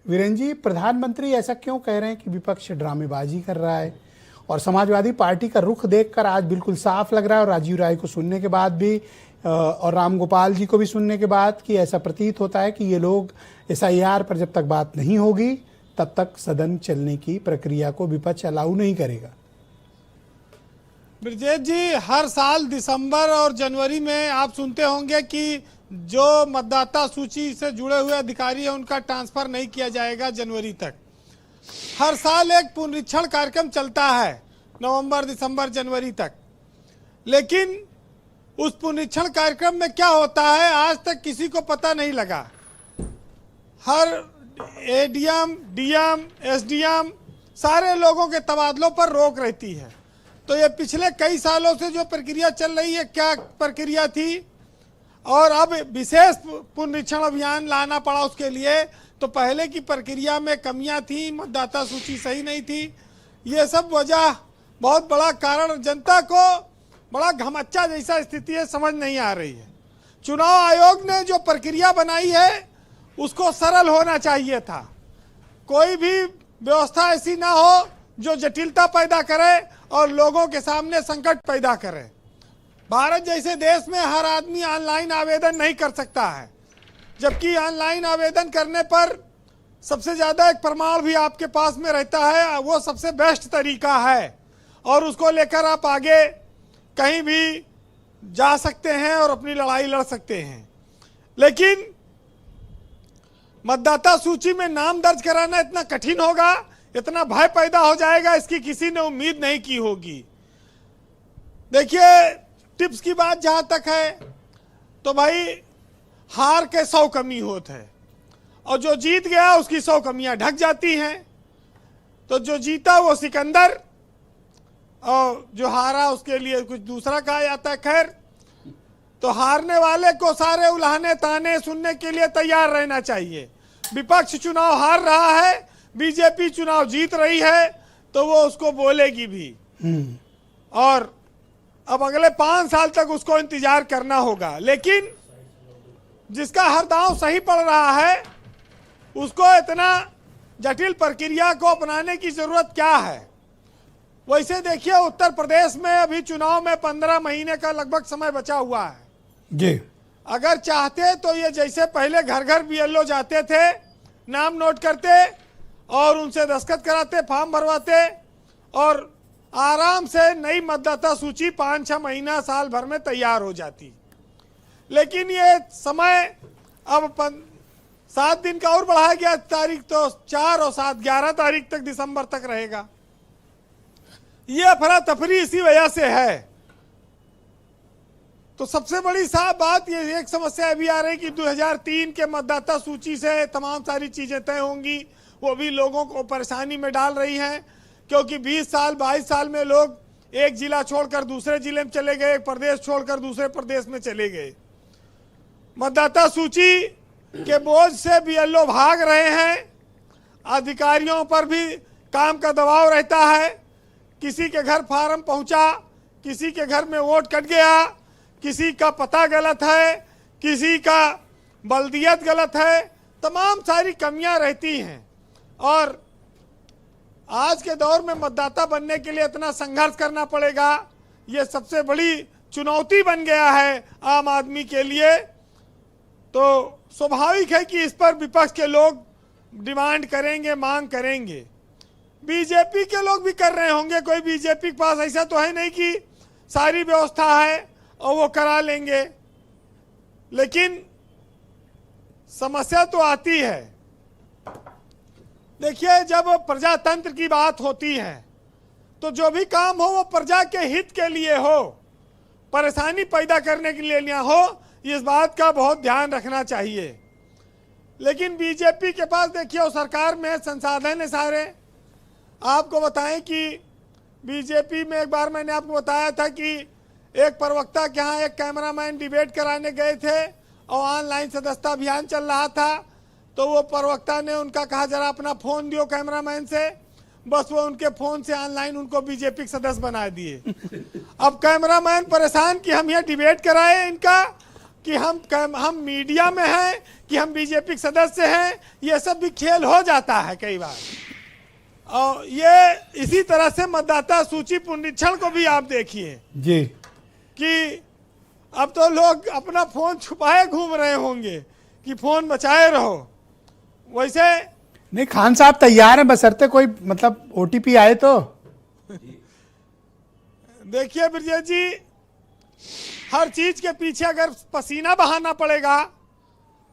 वीरेन जी, प्रधानमंत्री ऐसा क्यों कह रहे हैं कि विपक्ष ड्रामेबाजी कर रहा है? और समाजवादी पार्टी का रुख देखकर आज बिल्कुल साफ लग रहा है, और राजीव राय को सुनने के बाद भी और राम गोपाल जी को भी सुनने के बाद कि ऐसा प्रतीत होता है कि ये लोग SIR पर जब तक बात नहीं होगी तब तक सदन चलने की प्रक्रिया को विपक्ष अलाउ नहीं करेगा। ब्रजेश जी, हर साल दिसंबर और जनवरी में आप सुनते होंगे कि जो मतदाता सूची से जुड़े हुए अधिकारी हैं उनका ट्रांसफर नहीं किया जाएगा जनवरी तक। हर साल एक पुनरीक्षण कार्यक्रम चलता है नवंबर, दिसंबर, जनवरी तक। लेकिन उस पुनरीक्षण कार्यक्रम में क्या होता है आज तक किसी को पता नहीं लगा। हर ADM, DM, SDM सारे लोगों के तबादलों पर रोक रहती है। तो ये पिछले कई सालों से जो प्रक्रिया चल रही है, क्या प्रक्रिया थी, और अब विशेष पुनरीक्षण अभियान लाना पड़ा उसके लिए। तो पहले की प्रक्रिया में कमियां थी, मतदाता सूची सही नहीं थी, ये सब वजह बहुत बड़ा कारण, जनता को बड़ा घमच्चा जैसा स्थिति है, समझ नहीं आ रही है। चुनाव आयोग ने जो प्रक्रिया बनाई है उसको सरल होना चाहिए था। कोई भी व्यवस्था ऐसी ना हो जो जटिलता पैदा करे और लोगों के सामने संकट पैदा करे। भारत जैसे देश में हर आदमी ऑनलाइन आवेदन नहीं कर सकता है, जबकि ऑनलाइन आवेदन करने पर सबसे ज़्यादा एक प्रमाण भी आपके पास में रहता है, वो सबसे बेस्ट तरीका है, और उसको लेकर आप आगे कहीं भी जा सकते हैं और अपनी लड़ाई लड़ सकते हैं। लेकिन मतदाता सूची में नाम दर्ज कराना इतना कठिन होगा, इतना भय पैदा हो जाएगा, इसकी किसी ने उम्मीद नहीं की होगी। देखिए, टिप्स की बात जहां तक है तो भाई हार के 100 कमी होते हैं, और जो जीत गया उसकी 100 कमियां ढक जाती हैं। तो जो जीता वो सिकंदर, और जो हारा उसके लिए कुछ दूसरा कहा जाता है। खैर, तो हारने वाले को सारे उल्हाने ताने सुनने के लिए तैयार रहना चाहिए। विपक्ष चुनाव हार रहा है, बीजेपी चुनाव जीत रही है, तो वो उसको बोलेगी भी, और अब अगले 5 साल तक उसको इंतजार करना होगा। लेकिन जिसका हर दांव सही पड़ रहा है उसको इतना जटिल प्रक्रिया को अपनाने की जरूरत क्या है। वैसे देखिए, उत्तर प्रदेश में अभी चुनाव में 15 महीने का लगभग समय बचा हुआ है जी। अगर चाहते तो ये जैसे पहले घर घर BLO जाते थे, नाम नोट करते और उनसे दस्तखत कराते, फॉर्म भरवाते, और आराम से नई मतदाता सूची 5-6 महीना, साल भर में तैयार हो जाती। लेकिन ये समय अब 7 दिन का और बढ़ाया गया, तारीख तो 4 और 7, 11 तारीख तक, दिसंबर तक रहेगा। ये अफरा तफरी इसी वजह से है। तो सबसे बड़ी साफ बात ये एक समस्या अभी आ रही कि 2003 के मतदाता सूची से तमाम सारी चीजें तय होंगी, वो भी लोगों को परेशानी में डाल रही हैं, क्योंकि 20 साल 22 साल में लोग एक जिला छोड़कर दूसरे जिले में चले गए, एक प्रदेश छोड़कर दूसरे प्रदेश में चले गए। मतदाता सूची के बोझ से BLO भाग रहे हैं, अधिकारियों पर भी काम का दबाव रहता है। किसी के घर फार्म पहुंचा, किसी के घर में वोट कट गया, किसी का पता गलत है, किसी का बल्दियत गलत है, तमाम सारी कमियां रहती हैं। और आज के दौर में मतदाता बनने के लिए इतना संघर्ष करना पड़ेगा, ये सबसे बड़ी चुनौती बन गया है आम आदमी के लिए। तो स्वाभाविक है कि इस पर विपक्ष के लोग डिमांड करेंगे, मांग करेंगे। बीजेपी के लोग भी कर रहे होंगे, कोई बीजेपी के पास ऐसा तो है नहीं कि सारी व्यवस्था है और वो करा लेंगे। लेकिन समस्या तो आती है। देखिए, जब प्रजातंत्र की बात होती है तो जो भी काम हो वो प्रजा के हित के लिए हो, परेशानी पैदा करने के लिए ना हो, इस बात का बहुत ध्यान रखना चाहिए। लेकिन बीजेपी के पास देखिए, वो सरकार में संसाधन है सारे। आपको बताएं कि बीजेपी में एक बार मैंने आपको बताया था कि एक प्रवक्ता के यहाँ एक कैमरामैन डिबेट कराने गए थे और ऑनलाइन सदस्यता अभियान चल रहा था। तो वो प्रवक्ता ने उनका कहा, जरा अपना फ़ोन दियो कैमरामैन से। बस वो उनके फ़ोन से ऑनलाइन उनको बीजेपी के सदस्य बना दिए। अब कैमरामैन परेशान कि हम यहाँ डिबेट कराए इनका, कि हम मीडिया में हैं कि हम बीजेपी के सदस्य हैं, ये सब भी खेल हो जाता है कई बार। और ये इसी तरह से मतदाता सूची पुनरीक्षण को भी आप देखिए जी कि अब तो लोग अपना फोन छुपाए घूम रहे होंगे कि फोन बचाए रहो। वैसे नहीं, खान साहब तैयार हैं, बशर्ते कोई मतलब ओटीपी आए तो। देखिए ब्रजेश जी, हर चीज के पीछे अगर पसीना बहाना पड़ेगा,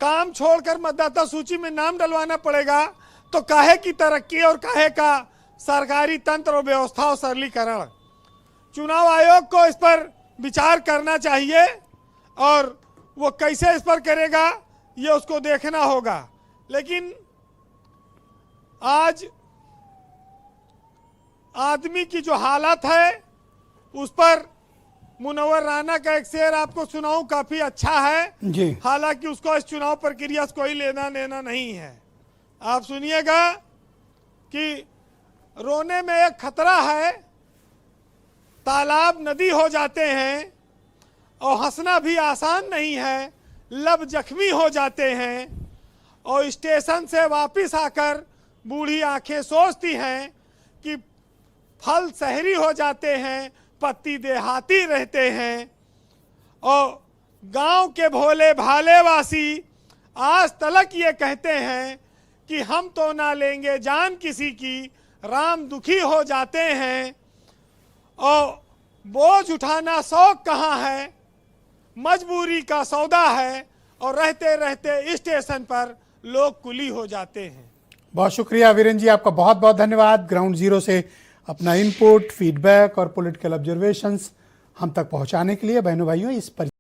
काम छोड़कर मतदाता सूची में नाम डलवाना पड़ेगा, तो काहे की तरक्की और काहे का सरकारी तंत्र और व्यवस्था और सरलीकरण। चुनाव आयोग को इस पर विचार करना चाहिए और वो कैसे इस पर करेगा ये उसको देखना होगा। लेकिन आज आदमी की जो हालत है उस पर मुनव्वर राना का एक शेर आपको सुनाऊं, काफी अच्छा है जी। हालांकि उसको इस चुनाव प्रक्रिया से कोई लेना देना नहीं है। आप सुनिएगा कि रोने में एक खतरा है, तालाब नदी हो जाते हैं और हंसना भी आसान नहीं है, लब जख्मी हो जाते हैं और स्टेशन से वापस आकर बूढ़ी आंखें सोचती हैं कि फल शहरी हो जाते हैं, पत्ती देहाती रहते हैं। और गांव के भोले भाले वासी आज तलक ये कहते हैं कि हम तो ना लेंगे जान किसी की, राम दुखी हो जाते हैं। और बोझ उठाना शौक कहाँ है, मजबूरी का सौदा है, और रहते रहते स्टेशन पर लोग कुली हो जाते हैं। बहुत शुक्रिया वीरेंद्र जी, आपका बहुत बहुत धन्यवाद। ग्राउंड जीरो से अपना इनपुट, फीडबैक और पॉलिटिकल ऑब्जर्वेशंस हम तक पहुंचाने के लिए। बहनों भाइयों, इस पर